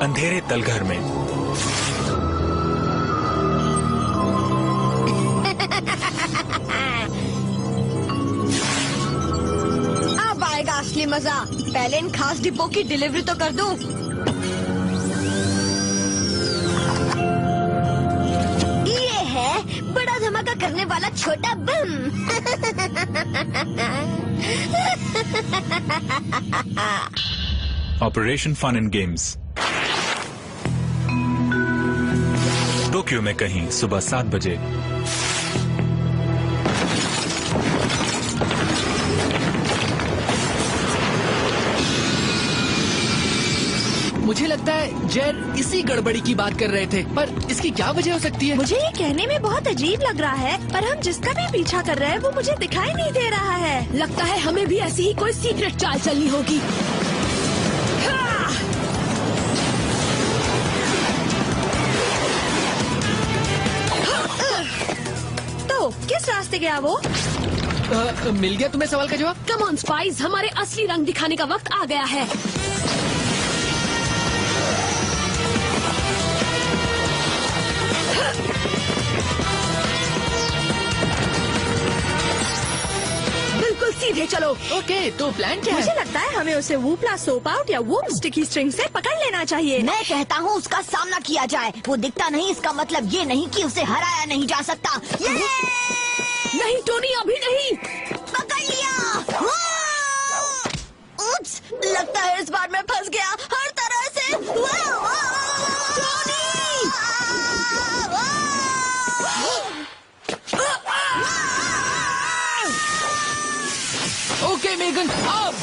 अंधेरे तलघर में। अब आएगा असली मजा। पहले इन खास डिब्बों की डिलीवरी तो कर दूं। ये है बड़ा धमाका करने वाला छोटा bomb. Operation fun and games. Tokyo में कहीं सुबह 7 बजे। मुझे लगता है जेर इसी गड़बड़ी की बात कर रहे थे, पर इसकी क्या वजह हो सकती है? मुझे ये कहने में बहुत अजीब लग रहा है, पर हम जिसका भी पीछा कर रहे हैं वो मुझे दिखाई नहीं दे रहा है। लगता है हमें भी ऐसी ही कोई सीक्रेट चाल चलनी होगी। तो किस रास्ते गया वो? मिल गया तुम्हें सवाल का जवाब? कम ऑन स्पाइस, हमारे असली रंग दिखाने का वक्त आ गया है। बिल्कुल सीधे चलो। ओके, तो प्लान क्या है? मुझे लगता है हमें उसे वूपला सोप आउट या वूप स्टिकी स्ट्रिंग से पकड़ लेना चाहिए। मैं कहता हूँ उसका सामना किया जाए। वो दिखता नहीं, इसका मतलब ये नहीं कि उसे हराया नहीं जा सकता। नहीं टोनी, अभी नहीं। पकड़ लिया। उप्स, लगता है इस बार मैं फंस गया हर तरह से। ओके मेगन, अब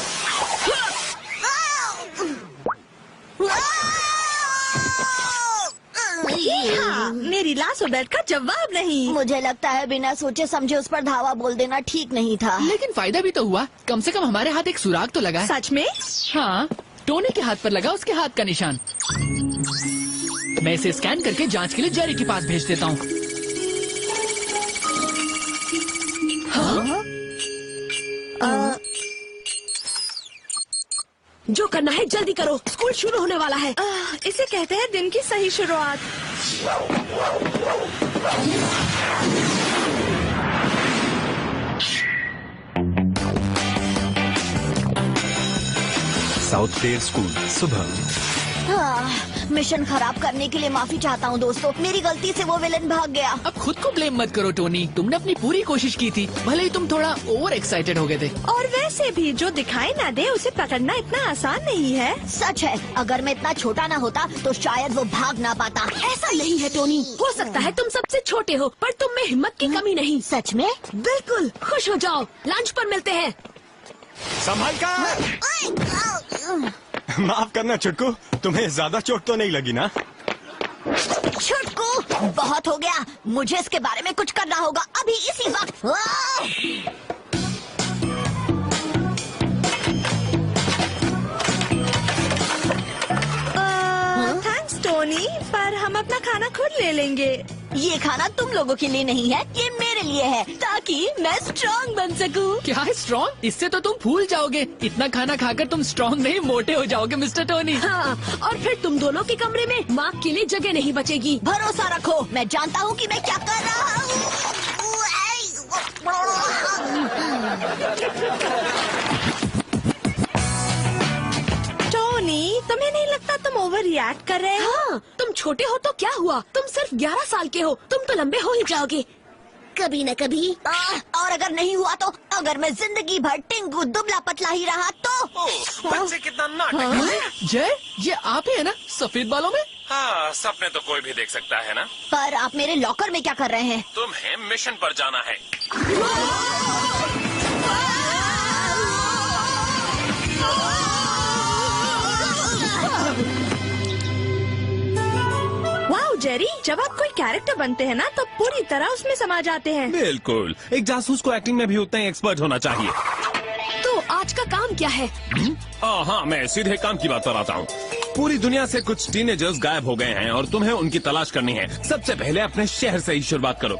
हाँ, मेरी लाशो बेल्ट का जवाब नहीं। मुझे लगता है बिना सोचे समझे उस पर धावा बोल देना ठीक नहीं था। लेकिन फायदा भी तो हुआ। कम से कम हमारे हाथ एक सुराग तो लगा है। सच में? हाँ, टोनी के हाथ पर लगा उसके हाथ का निशान। मैं इसे स्कैन करके जांच के लिए जेरी के पास भेज देता हूँ। जो करना है जल्दी करो, स्कूल शुरू होने वाला है। इसे कहते हैं दिन की सही शुरुआत। साउथ डेल स्कूल सुबह। मिशन खराब करने के लिए माफी चाहता हूँ दोस्तों। मेरी गलती से वो विलन भाग गया। अब खुद को ब्लेम मत करो टोनी, तुमने अपनी पूरी कोशिश की थी, भले ही तुम थोड़ा ओवर एक्साइटेड हो गए थे। और वैसे भी जो दिखाई ना दे उसे पकड़ना इतना आसान नहीं है। सच है, अगर मैं इतना छोटा ना होता तो शायद वो भाग ना पाता। ऐसा नहीं है टोनी, हो सकता है तुम सबसे छोटे हो, पर तुम में हिम्मत की कमी नहीं। सच में? बिल्कुल, खुश हो जाओ, लंच पर मिलते हैं। संभल कर। माफ करना छुटकू, तुम्हें ज्यादा चोट तो नहीं लगी ना? छुटकू, बहुत हो गया। मुझे इसके बारे में कुछ करना होगा अभी इसी वक्त। थैंक्स टोनी, पर हम अपना खाना खुद ले लेंगे। ये खाना तुम लोगों के लिए नहीं है, ये मेरे लिए है, ताकि मैं स्ट्रांग बन सकूं। क्या है स्ट्रॉन्ग? इससे तो तुम फूल जाओगे। इतना खाना खाकर तुम स्ट्रॉन्ग नहीं, मोटे हो जाओगे मिस्टर टोनी। हाँ, और फिर तुम दोनों के कमरे में माँ के लिए जगह नहीं बचेगी। भरोसा रखो, मैं जानता हूँ कि मैं क्या कर रहा हूँ। टोनी, तुम्हें नहीं लगता तुम ओवर रिएक्ट कर रहे हो? हाँ, तुम छोटे हो तो क्या हुआ, तुम सिर्फ 11 साल के हो, तुम तो लंबे हो ही जाओगे कभी न कभी। और अगर नहीं हुआ तो, अगर मैं जिंदगी भर टिंगू दुबला पतला ही रहा तो। बच्चे कितना नाटक है। जय, ये आप ही है ना सफेद बालों में? हाँ, सपने तो कोई भी देख सकता है ना। पर आप मेरे लॉकर में क्या कर रहे हैं? तुम्हें मिशन पर जाना है। वाह जेरी, जब आप कोई कैरेक्टर बनते हैं ना तो पूरी तरह उसमें समा जाते हैं। बिल्कुल, एक जासूस को एक्टिंग में भी उतना ही एक्सपर्ट होना चाहिए। तो आज का काम क्या है? हाँ, मैं सीधे काम की बात पर आता हूँ। पूरी दुनिया से कुछ टीनेजर्स गायब हो गए हैं और तुम्हें उनकी तलाश करनी है। सबसे पहले अपने शहर से ही शुरुआत करो।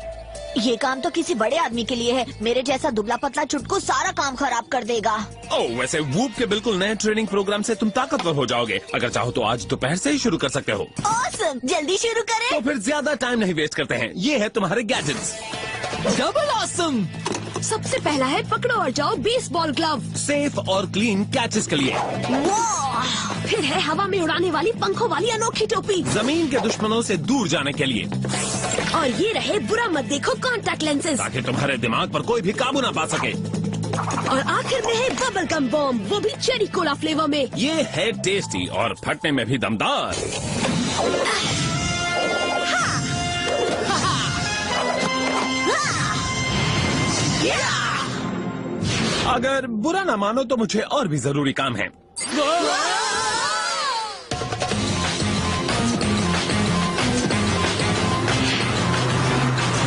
ये काम तो किसी बड़े आदमी के लिए है। मेरे जैसा दुबला पतला चुटकू सारा काम खराब कर देगा। ओह, वैसे वूप के बिल्कुल नए ट्रेनिंग प्रोग्राम से तुम ताकतवर हो जाओगे। अगर चाहो तो आज दोपहर से ही शुरू कर सकते हो। ऑसम, जल्दी शुरू करें। तो फिर ज्यादा टाइम नहीं वेस्ट करते हैं। ये है तुम्हारे गैजेट्स। Double awesome. सबसे पहला है पकड़ो और जाओ बेसबॉल ग्लव। सेफ और क्लीन कैचेस के लिए। वाह! फिर है हवा में उड़ाने वाली पंखों वाली अनोखी टोपी। जमीन के दुश्मनों से दूर जाने के लिए, और ये रहे बुरा मत देखो कॉन्टैक्ट लेंसेज। ताकि तुम्हारे दिमाग पर कोई भी काबू ना पा सके। और आखिर में है बबल गम बॉम्ब, वो भी चेरी कोला फ्लेवर में। ये है टेस्टी और फटने में भी दमदार। अगर बुरा ना मानो तो मुझे और भी जरूरी काम है।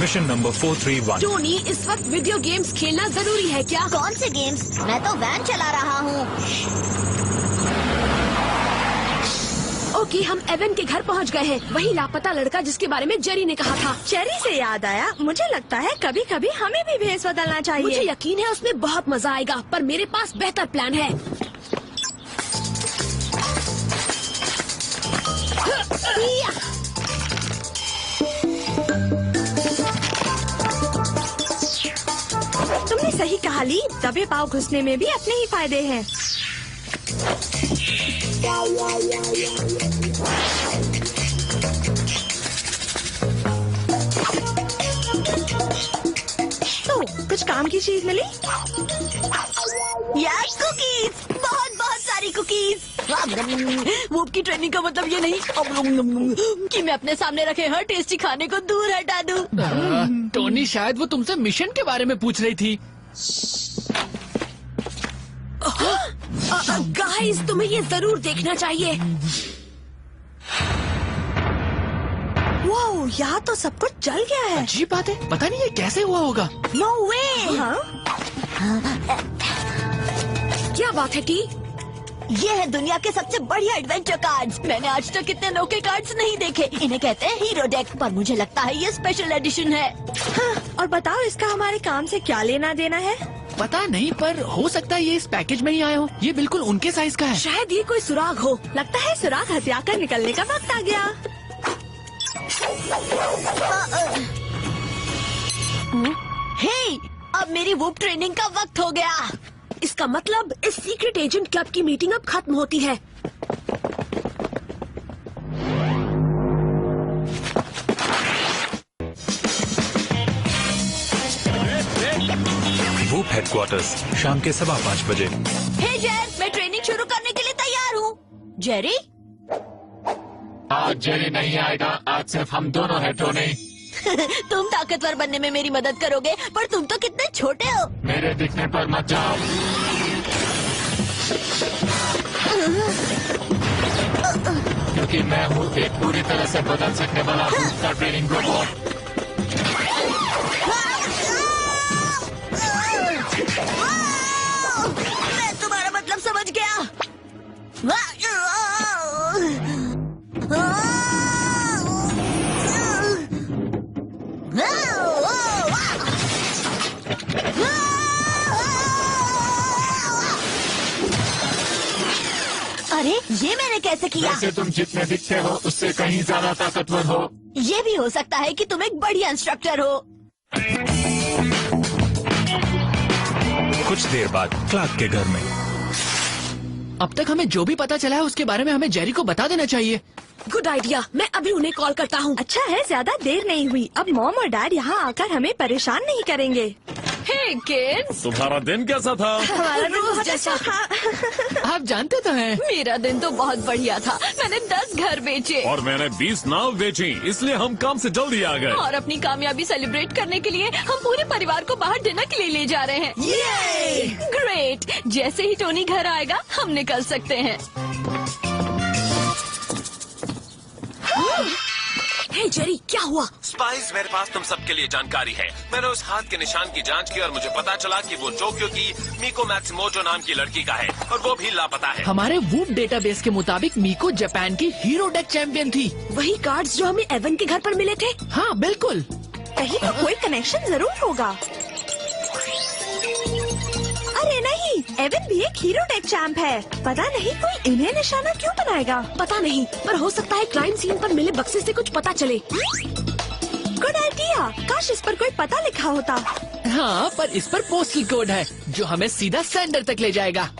Mission number 431। टोनी, इस वक्त वीडियो गेम्स खेलना जरूरी है क्या? कौन से गेम्स? मैं तो वैन चला रहा हूँ। ओके, हम एवन के घर पहुंच गए हैं। वही लापता लड़का जिसके बारे में जेरी ने कहा था। चेरी से याद आया, मुझे लगता है कभी कभी हमें भी भेस बदलना मुझे चाहिए। यकीन है उसमें बहुत मजा आएगा, पर मेरे पास बेहतर प्लान है। तुमने सही कहा ली, दबे पाव घुसने में भी अपने ही फायदे हैं। तो कुछ काम की चीज मिली? यार कुकीज, बहुत बहुत सारी कुकीज। वूप की ट्रेनिंग का मतलब ये नहीं कि मैं अपने सामने रखे हर टेस्टी खाने को दूर हटा दूं। टोनी, शायद वो तुमसे मिशन के बारे में पूछ रही थी। गाइस, तुम्हें ये जरूर देखना चाहिए। वो यहाँ तो सब कुछ जल गया है। अजीब बात है, पता नहीं ये कैसे हुआ होगा। नो वे! हाँ? क्या बात है टी? ये है दुनिया के सबसे बढ़िया एडवेंचर कार्ड्स। मैंने आज तक इतने अनोखे कार्ड्स नहीं देखे। इन्हें कहते हैं हीरो डेक, पर मुझे लगता है ये स्पेशल एडिशन है। हाँ, और बताओ इसका हमारे काम से क्या लेना देना है? पता नहीं, पर हो सकता है ये इस पैकेज में ही आए हो। ये बिल्कुल उनके साइज का है। शायद ये कोई सुराग हो। लगता है सुराग हथिया कर निकलने का वक्त आ गया। हे, अब मेरी वूप ट्रेनिंग का वक्त हो गया। इसका मतलब इस सीक्रेट एजेंट क्लब की मीटिंग अब खत्म होती है। वूप हेडक्वार्टर्स, शाम के 5:15 बजे। हे जेर, मैं ट्रेनिंग शुरू करने के लिए तैयार हूँ। जेरी? आज जेरी नहीं आएगा, आज सिर्फ हम दोनों हैं टोनी। तुम ताकतवर बनने में मेरी मदद करोगे, पर तुम तो कितने छोटे हो। मेरे दिखने पर मत जाओ। क्योंकि मैं हूँ एक पूरी तरह से बदल सकने वाला दूसरा ट्रेनिंग रोबोट। मैं तुम्हारा मतलब समझ गया। अरे, ये मैंने कैसे किया? वैसे तुम जितने दिखते हो उससे कहीं ज्यादा ताकतवर हो। ये भी हो सकता है कि तुम एक बढ़िया इंस्ट्रक्टर हो। कुछ देर बाद क्लार्क के घर में। अब तक हमें जो भी पता चला है उसके बारे में हमें जेरी को बता देना चाहिए। गुड आइडिया, मैं अभी उन्हें कॉल करता हूँ। अच्छा है, ज्यादा देर नहीं हुई। अब मॉम और डैड यहाँ आकर हमें परेशान नहीं करेंगे। हे किड्स, तुम्हारा दिन कैसा था? हमारा दिन बहुत जैसा। अच्छा था। आप जानते तो हैं। मेरा दिन तो बहुत बढ़िया था। मैंने 10 घर बेचे और मैंने 20 नाव बेची, इसलिए हम काम से जल्दी आ गए। और अपनी कामयाबी सेलिब्रेट करने के लिए हम पूरे परिवार को बाहर डिनर के लिए ले जा रहे हैं। ये ग्रेट! जैसे ही टोनी घर आएगा हम निकल सकते हैं। हे जेरी, क्या हुआ? स्पाइस, मेरे पास तुम सबके लिए जानकारी है। मैंने उस हाथ के निशान की जांच की और मुझे पता चला कि वो टोक्यो की मिको मैत्सुमोटो नाम की लड़की का है और वो भी लापता है। हमारे वूप डेटाबेस के मुताबिक मीको जापान की हीरो डेक चैंपियन थी। वही कार्ड्स जो हमें एवन के घर पर मिले थे। हाँ बिल्कुल। कहीं तो कोई कनेक्शन जरूर होगा। अरे नहीं, एवन भी एक हीरो टेक चैंप है। पता नहीं कोई इन्हें निशाना क्यों बनाएगा। पता नहीं, पर हो सकता है क्राइम सीन पर मिले बक्से से कुछ पता चले। Good idea. काश इस पर कोई पता लिखा होता। हाँ, पर इस पर पोस्टल कोड है जो हमें सीधा सेंडर तक ले जाएगा।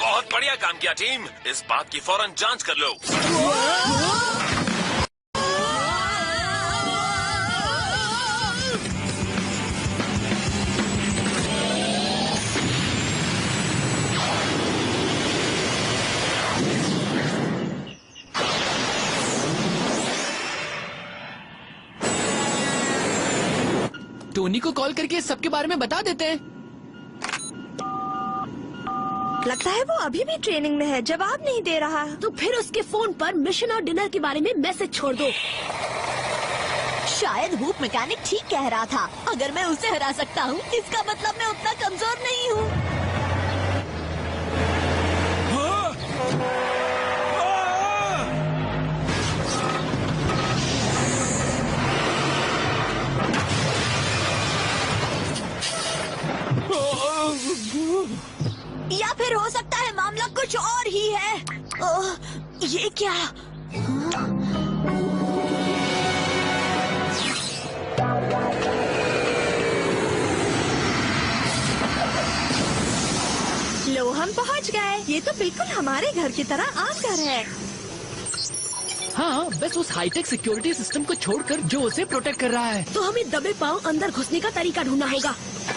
बहुत बढ़िया काम किया टीम। इस बात की फौरन जांच कर लो। टोनी को कॉल करके सबके बारे में बता देते हैं। लगता है वो अभी भी ट्रेनिंग में है, जवाब नहीं दे रहा। तो फिर उसके फोन पर मिशन और डिनर के बारे में मैसेज छोड़ दो। शायद हुप मैकेनिक ठीक कह रहा था। अगर मैं उसे हरा सकता हूँ, इसका मतलब मैं उतना कमजोर नहीं हूँ। या फिर हो सकता है मामला कुछ और ही है। ये क्या? लो, हम पहुंच गए। ये तो बिल्कुल हमारे घर की तरह आम घर है। हाँ, बस उस हाईटेक सिक्योरिटी सिस्टम को छोड़कर जो उसे प्रोटेक्ट कर रहा है। तो हमें दबे पांव अंदर घुसने का तरीका ढूंढना होगा।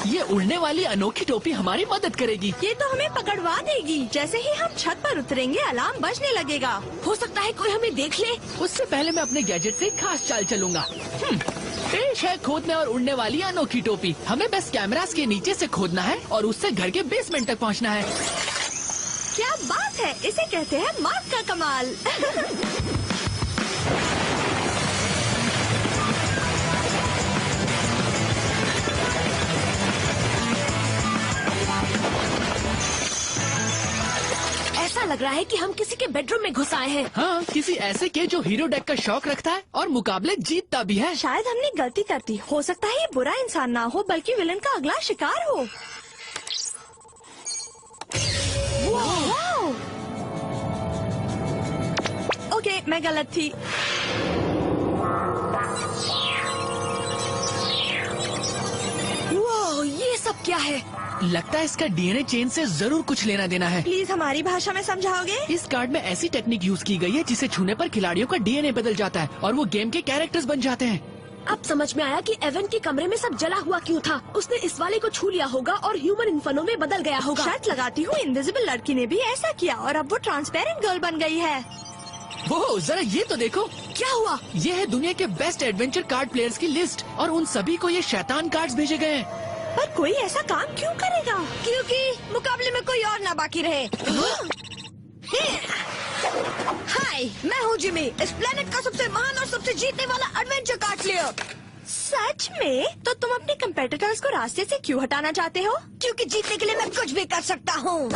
ये उड़ने वाली अनोखी टोपी हमारी मदद करेगी। ये तो हमें पकड़वा देगी। जैसे ही हम छत पर उतरेंगे, अलार्म बजने लगेगा। हो सकता है कोई हमें देख ले। उससे पहले मैं अपने गैजेट से खास चाल चलूंगा। पेश है खोदने और उड़ने वाली अनोखी टोपी। हमें बस कैमरास के नीचे से खोदना है और उससे घर के बेसमेंट तक पहुंचना है। क्या बात है, इसे कहते हैं मार्क का कमाल। ऐसा लग रहा है कि हम किसी के बेडरूम में घुस आए हैं। हाँ, किसी ऐसे के जो हीरो डेक का शौक रखता है और मुकाबले जीतता भी है। शायद हमने गलती कर दी। हो सकता है ये बुरा इंसान ना हो, बल्कि विलन का अगला शिकार हो। ओके, मैं गलत थी। वो ये सब क्या है? लगता है इसका डीएनए चेन से जरूर कुछ लेना देना है। प्लीज हमारी भाषा में समझाओगे? इस कार्ड में ऐसी टेक्निक यूज की गई है जिसे छूने पर खिलाड़ियों का डीएनए बदल जाता है और वो गेम के कैरेक्टर्स बन जाते हैं। अब समझ में आया कि एवन के कमरे में सब जला हुआ क्यों था। उसने इस वाले को छू लिया होगा और ह्यूमन इन्फर्नो में बदल गया होगा। शर्त लगाती हूँ इनविजिबल लड़की ने भी ऐसा किया और अब वो ट्रांसपेरेंट गर्ल बन गई है। वो जरा ये तो देखो। क्या हुआ? ये है दुनिया के बेस्ट एडवेंचर कार्ड प्लेयर्स की लिस्ट और उन सभी को ये शैतान कार्ड्स भेजे गए हैं। पर कोई ऐसा काम क्यों करेगा? क्योंकि मुकाबले में कोई और ना बाकी रहे। हाय, मैं हूँ जिमी, इस प्लेनेट का सबसे महान और सबसे जीतने वाला एडवेंचर कार्ड प्लेयर। सच में? तो तुम अपने कंपेटिटर्स को रास्ते से क्यों हटाना चाहते हो? क्योंकि जीतने के लिए मैं कुछ भी कर सकता हूँ।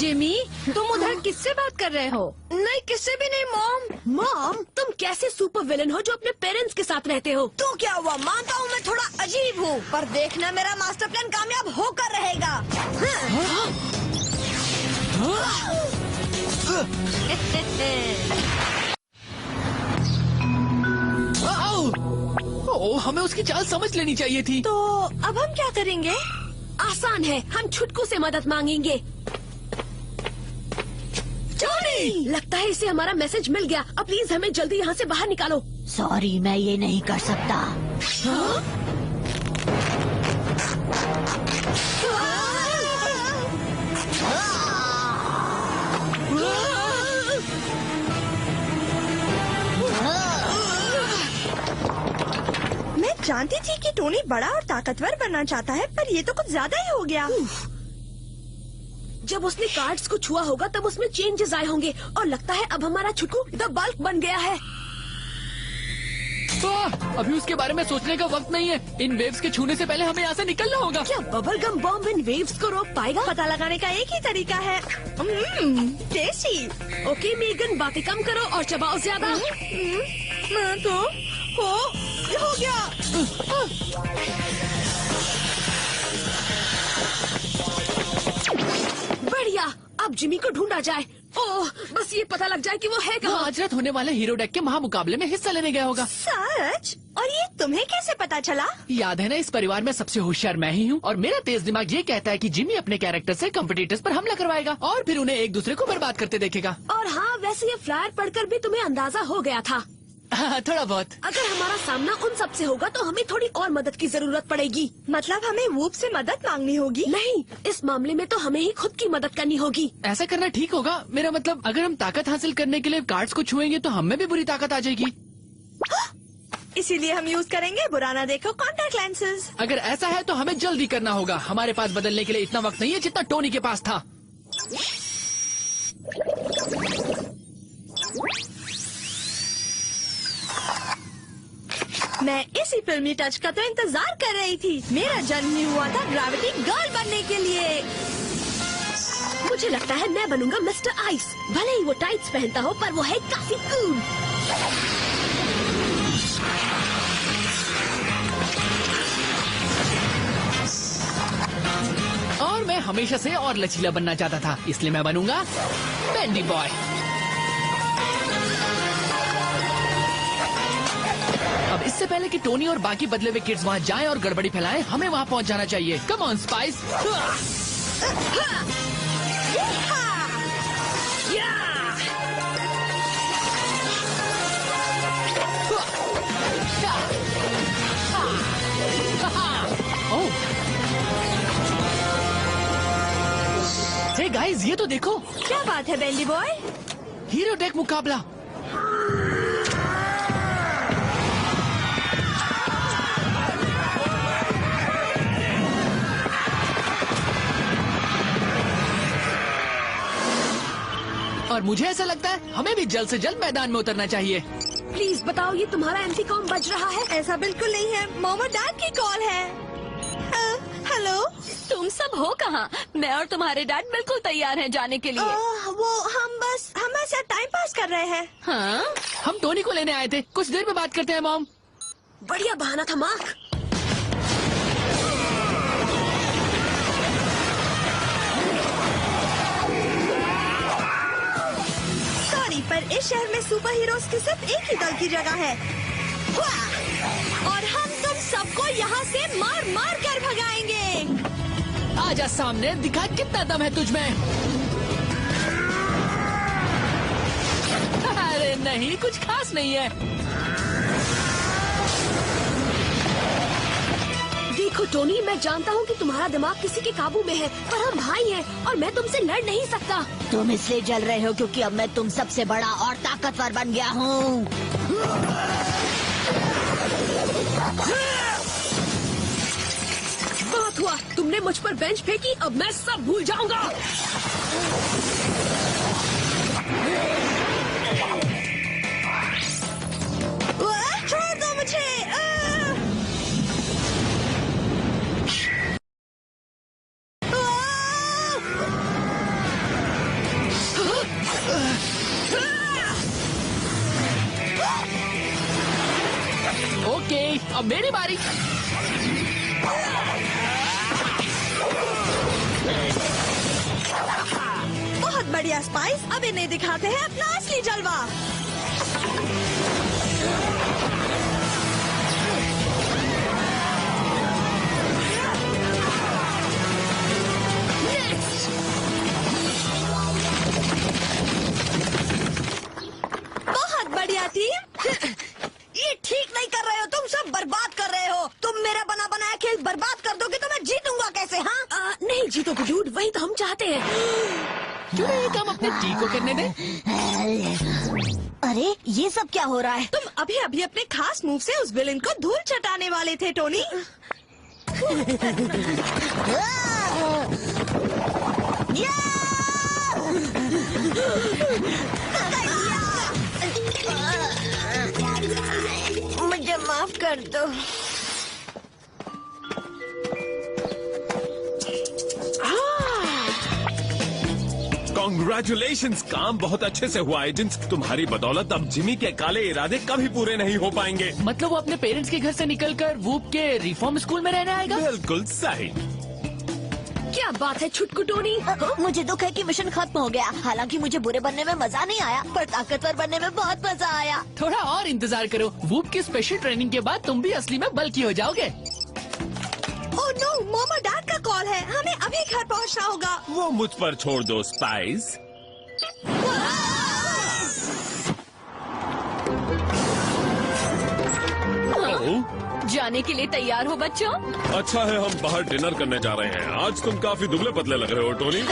जिमी, तुम उधर किससे बात कर रहे हो? नहीं, किससे भी नहीं मॉम। मॉम, तुम कैसे सुपर विलन हो जो अपने पेरेंट्स के साथ रहते हो? तो क्या हुआ, मानता हूँ मैं थोड़ा अजीब हूँ, पर देखना मेरा मास्टर प्लान कामयाब होकर रहेगा। ओह, हमें उसकी चाल समझ लेनी चाहिए थी। तो अब हम क्या करेंगे? आसान है, हम छुटकू से मदद मांगेंगे। टोनी! लगता है इसे हमारा मैसेज मिल गया। अब प्लीज हमें जल्दी यहाँ से बाहर निकालो। सॉरी, मैं ये नहीं कर सकता। मैं जानती थी कि टोनी बड़ा और ताकतवर बनना चाहता है, पर ये तो कुछ ज्यादा ही हो गया। जब उसने कार्ड्स को छुआ होगा तब उसमें चेंजेस आए होंगे और लगता है अब हमारा छुटकू द बल्क बन गया है। अभी उसके बारे में सोचने का वक्त नहीं है। इन वेव्स के छूने से पहले हमें यहाँ से निकलना होगा। क्या बबल गम बॉम्ब इन वेव्स को रोक पाएगा? पता लगाने का एक ही तरीका है। टेस्टी। ओके मेगन, बातें कम करो और चबाओ ज्यादा। मैं तो हो गया। बढ़िया, अब जिमी को ढूंढा जाए। ओह, बस ये पता लग जाए कि वो है वो कहाँ। आज रात होने वाले हीरो डेक के महामुकाबले में हिस्सा लेने गया होगा। सच? और ये तुम्हें कैसे पता चला? याद है ना, इस परिवार में सबसे होशियार मैं ही हूँ और मेरा तेज दिमाग ये कहता है कि जिमी अपने कैरेक्टर से कॉम्पिटिटर्स पर हमला करवाएगा और फिर उन्हें एक दूसरे को बर्बाद करते देखेगा। और हाँ, वैसे ये फ्लायर पढ़कर भी तुम्हें अंदाजा हो गया था। थोड़ा बहुत। अगर हमारा सामना उन सब से होगा तो हमें थोड़ी और मदद की जरूरत पड़ेगी। मतलब हमें वूप से मदद मांगनी होगी? नहीं, इस मामले में तो हमें ही खुद की मदद करनी होगी। ऐसा करना ठीक होगा। मेरा मतलब, अगर हम ताकत हासिल करने के लिए कार्ड्स को छुएंगे तो हमें भी बुरी ताकत आ जाएगी। इसीलिए हम यूज करेंगे बुरा ना देखो कॉन्टैक्ट लेंसेज। अगर ऐसा है तो हमें जल्दी करना होगा। हमारे पास बदलने के लिए इतना वक्त नहीं है जितना टोनी के पास था। मैं इसी फिल्मी टच का तो इंतजार कर रही थी। मेरा जन्म ही हुआ था ग्रेविटी गर्ल बनने के लिए। मुझे लगता है मैं बनूंगा मिस्टर आइस। भले ही वो टाइट्स पहनता हो, पर वो है काफी कूल। और मैं हमेशा से और लचीला बनना चाहता था, इसलिए मैं बनूंगा बेंडी बॉय। अब इससे पहले कि टोनी और बाकी बदले हुए किड्स वहाँ जाएं और गड़बड़ी फैलाएं, हमें वहाँ पहुँच जाना चाहिए। Come on spice. Hey guys, ये तो देखो। क्या बात है बेंडी बॉय? हीरो डेक मुकाबला। और मुझे ऐसा लगता है हमें भी जल्द से जल्द मैदान में उतरना चाहिए। प्लीज बताओ, ये तुम्हारा एंटी कॉम बज रहा है? ऐसा बिल्कुल नहीं है, मॉम और डैड की कॉल है। हेलो, तुम सब हो कहाँ? मैं और तुम्हारे डैड बिल्कुल तैयार हैं जाने के लिए। वो हम ऐसा टाइम पास कर रहे हैं। हाँ, हम टोनी को लेने आए थे। कुछ देर में बात करते हैं मॉम। बढ़िया बहाना था मार्क। सॉरी, पर इस शहर में सुपर हीरोज की सिर्फ एक ही दल की जगह है और हम तुम सबको यहाँ से मार मार कर भगाएंगे। आजा सामने, दिखा कितना दम है तुझ में। अरे नहीं, कुछ खास नहीं है। देखो टोनी, मैं जानता हूँ कि तुम्हारा दिमाग किसी के काबू में है, पर हम भाई हैं और मैं तुमसे लड़ नहीं सकता। तुम इसलिए जल रहे हो क्योंकि अब मैं तुम सबसे बड़ा और ताकतवर बन गया हूँ। बात हुआ, तुमने मुझ पर बेंच फेंकी, अब मैं सब भूल जाऊंगा। छोड़ दो मुझे। ओके, अब मेरी बारी। बहुत बढ़िया स्पाइस, अब इन्हें दिखाते हैं अपना असली जलवा। बहुत बढ़िया टीम। ये ठीक नहीं कर रहे हो, तुम सब बर्बाद कर रहे हो। तुम मेरा बना बनाया खेल बर्बाद कर दोगे तो मैं जीतूंगा कैसे? हाँ, नहीं जीतोगे डूड, वही तो हम चाहते हैं। क्यों नहीं ये काम अपने टी को करने दे? अरे ये सब क्या हो रहा है? तुम अभी अभी अपने खास मूव से उस विलेन को धूल चटाने वाले थे टोनी। मुझे माफ कर दो। कॉन्ग्रेचुलेशंस, काम बहुत अच्छे से हुआ एजेंट्स। तुम्हारी बदौलत अब जिमी के काले इरादे कभी पूरे नहीं हो पाएंगे। मतलब वो अपने पेरेंट्स के घर से निकलकर वूप के रिफॉर्म स्कूल में रहने आएगा? बिल्कुल सही। क्या बात है छुटकू टोनी? मुझे दुख है कि मिशन खत्म हो गया। हालांकि मुझे बुरे बनने में मजा नहीं आया, पर ताकतवर बनने में बहुत मजा आया। थोड़ा और इंतजार करो, वूप की स्पेशल ट्रेनिंग के बाद तुम भी असली में बल्की हो जाओगे। ओह नो, मॉम और डैड का कॉल है, हमें अभी घर पहुंचना होगा। वो मुझ पर छोड़ दो स्पाइस। जाने के लिए तैयार हो बच्चों? अच्छा है हम बाहर डिनर करने जा रहे हैं। आज तुम काफी दुबले पतले लग रहे हो टोनी।